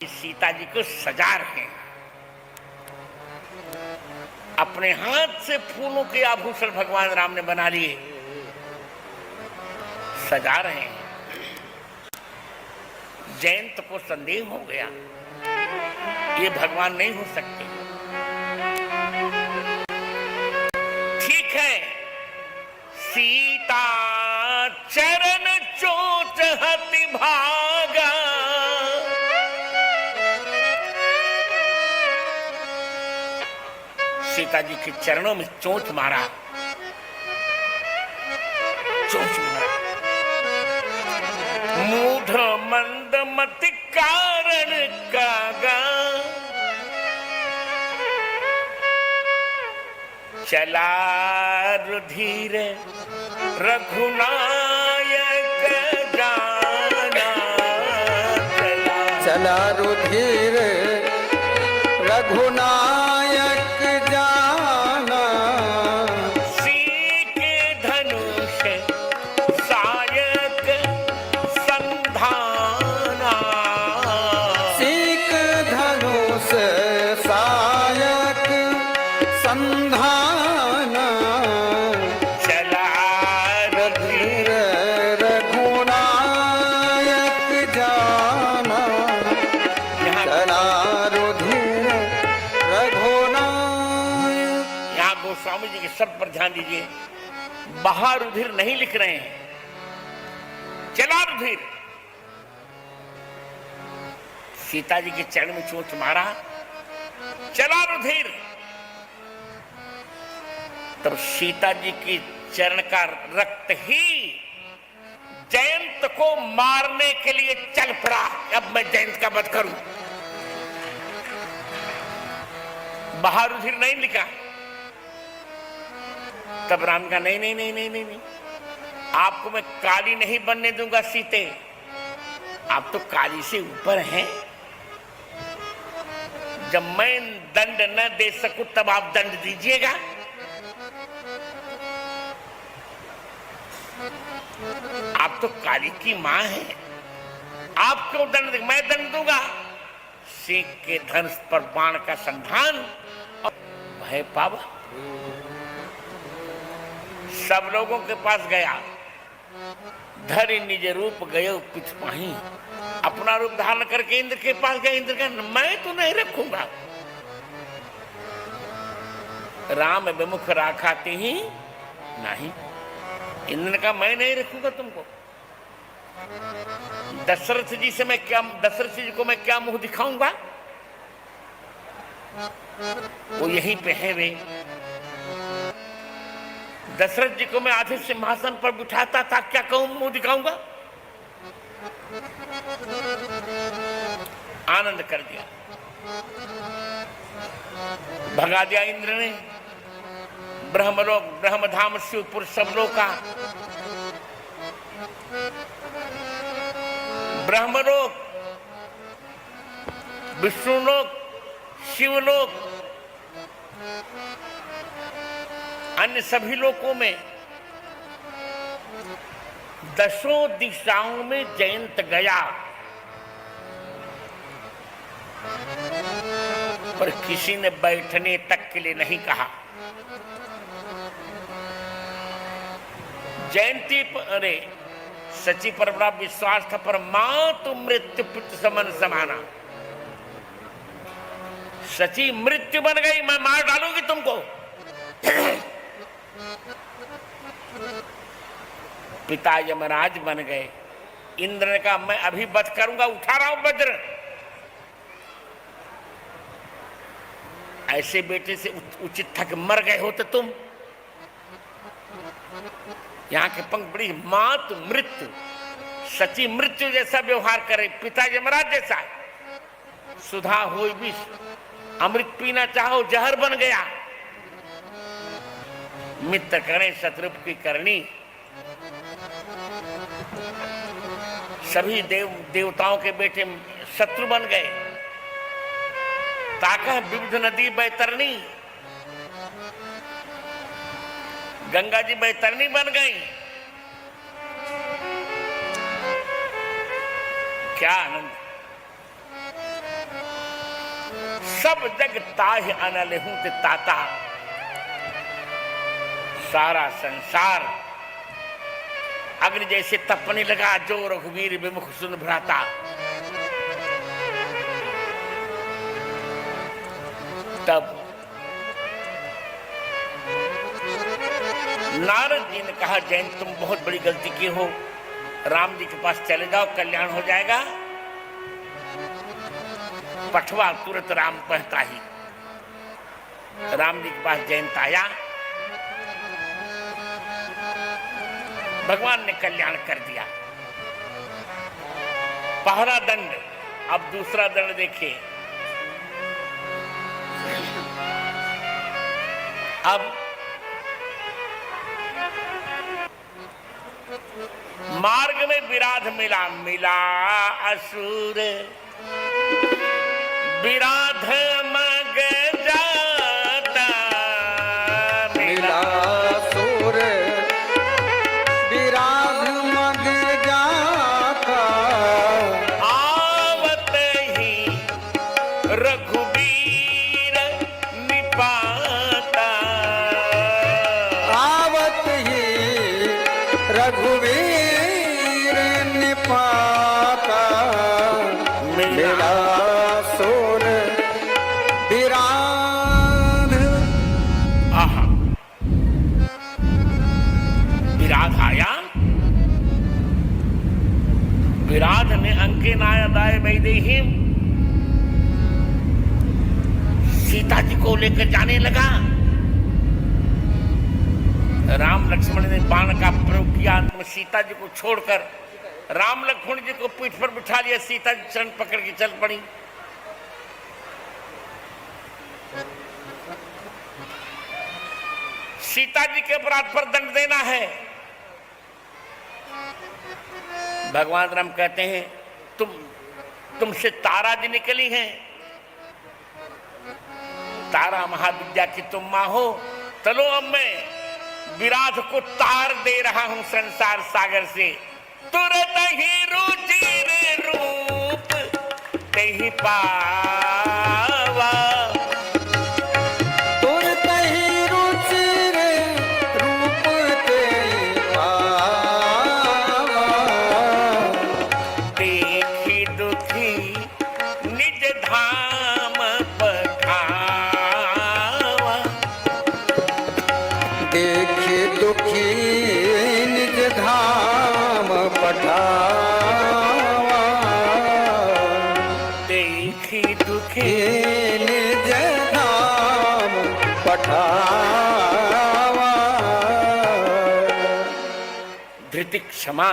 सीता जी को सजा रहे हैं, अपने हाथ से फूलों के आभूषण भगवान राम ने बना लिए, सजा रहे हैं। जयंत को संदेह हो गया, ये भगवान नहीं हो सकते। ठीक है, सीता चरण चोट हति भागा, सीता जी के चरणों में चोट मारा, चोट मारा। मूढ़ मंद मति कारण कागा, चला रुधिर रघुनायक जाना, चला रुधिर रघुनायक जाना, सीके धनुष सायक संधाना, सीक धनुष सायक संधाना, चला रुधिर रघुनायक जाना, चला रुधिर रघुनायक। यहाँ गोस्वामी जी के शब्द पर ध्यान दीजिए, बहा रुधिर नहीं लिख रहे हैं, चला रुधिर। सीता जी के चरण में चोट मारा, चला रुधिर। तब सीता जी की चरण का रक्त ही जयंत को मारने के लिए चल पड़ा। अब मैं जयंत का वध करूं, बहा रुधिर नहीं लिखा। तब राम का नहीं नहीं नहीं नहीं नहीं नहीं, आपको मैं काली नहीं बनने दूंगा सीते, आप तो काली से ऊपर हैं। जब मैं दंड न दे सकूं तब आप दंड दीजिएगा। आप तो काली की मां हैं, आप क्यों दंड दे? मैं दंड दूंगा। सीख के धनुष पर बाण का संधान और भय पावा। सब लोगों के पास गया, धरि निज रूप गयो पिछपाही। अपना रूप धारण करके इंद्र के पास गया। इंद्र का मैं तो नहीं रखूंगा। राम विमुख राखाते ही नहीं। इंद्र का मैं नहीं रखूंगा तुमको। दशरथ जी से मैं क्या, दशरथ जी को मैं क्या मुंह दिखाऊंगा? वो यहीं पे है वे। दशरथ जी को मैं आधे सिंहासन पर बिठाता था, क्या कहूं, मुंह दिखाऊंगा? आनंद कर दिया, भगा दिया इंद्र ने। ब्रह्मलोक, ब्रह्मधाम, शिवपुर सब लोग का, ब्रह्मलोक, विष्णुलोक, शिवलोक, अन्य सभी लोकों में, दसों दिशाओं में जयंत गया, पर किसी ने बैठने तक के लिए नहीं कहा। जयंती पर, अरे सची पर बड़ा विश्वास था, पर मातु मृत्यु पितृ समन समाना। सची मृत्यु बन गई, मैं मार डालूंगी तुमको। पिता यमराज बन गए। इंद्र ने कहा मैं अभी वध करूंगा, उठा रहा हूं वज्र। ऐसे बेटे से उचित था कि मर गए होते तुम। यहाँ के पंख बड़ी मात मृत्यु, सची मृत्यु जैसा व्यवहार करे, पिता यमराज जैसा। सुधा हो भी, अमृत पीना चाहो जहर बन गया। मित्र करे शत्रु की करनी। सभी देवताओं के बेटे शत्रु बन गए। ताका विविध नदी बैतरणी, गंगा जी बैतरणी बन गई। क्या आनंद। सब जग ताहि अनलहु ते ताता, सारा संसार अग्नि जैसे तपने लगा, जो रघुवीर विमुख सुन भ्राता। तब नारद जी ने कहा, जैन तुम बहुत बड़ी गलती की हो, राम जी के पास चले जाओ, कल्याण हो जाएगा। पठवा तुरंत राम कहता ही राम जी के पास जयंत आया। भगवान ने कल्याण कर दिया। पहला दंड, अब दूसरा दंड देखिए। अब मार्ग में विराध मिला, मिला असुर विराध मग जाता, मिला असुर विराध मग जाता, आवत ही रघुवीर निपाता, आवत ही रघुवीर निपाता, मिला असुर विराध। आहा, विराध आया। विराध ने अंके नायदाय वैदेही सीता जी को लेकर जाने लगा। राम लक्ष्मण ने बाण का प्रयोग किया, अंत में सीता जी को छोड़कर राम लक्ष्मण जी को पीठ पर बिठा लिया, सीता जी चरण पकड़ के चल पड़ी। सीता जी के अपराध पर दंड देना है। भगवान राम कहते हैं, तुमसे तारा जी निकली हैं, तारा महाविद्या की तुम मां हो। चलो अब मैं विराध को तार दे रहा हूं संसार सागर से, तुरंत ही रुचिर रूप तेहि पावा, तुरत ही रुचिर रूप तेहि पावा, देखी दुखी निज धाम पठावा, देखि दुखी निज धाम पठावा, देखी दुखी निज धाम पठावा। धृति क्षमा।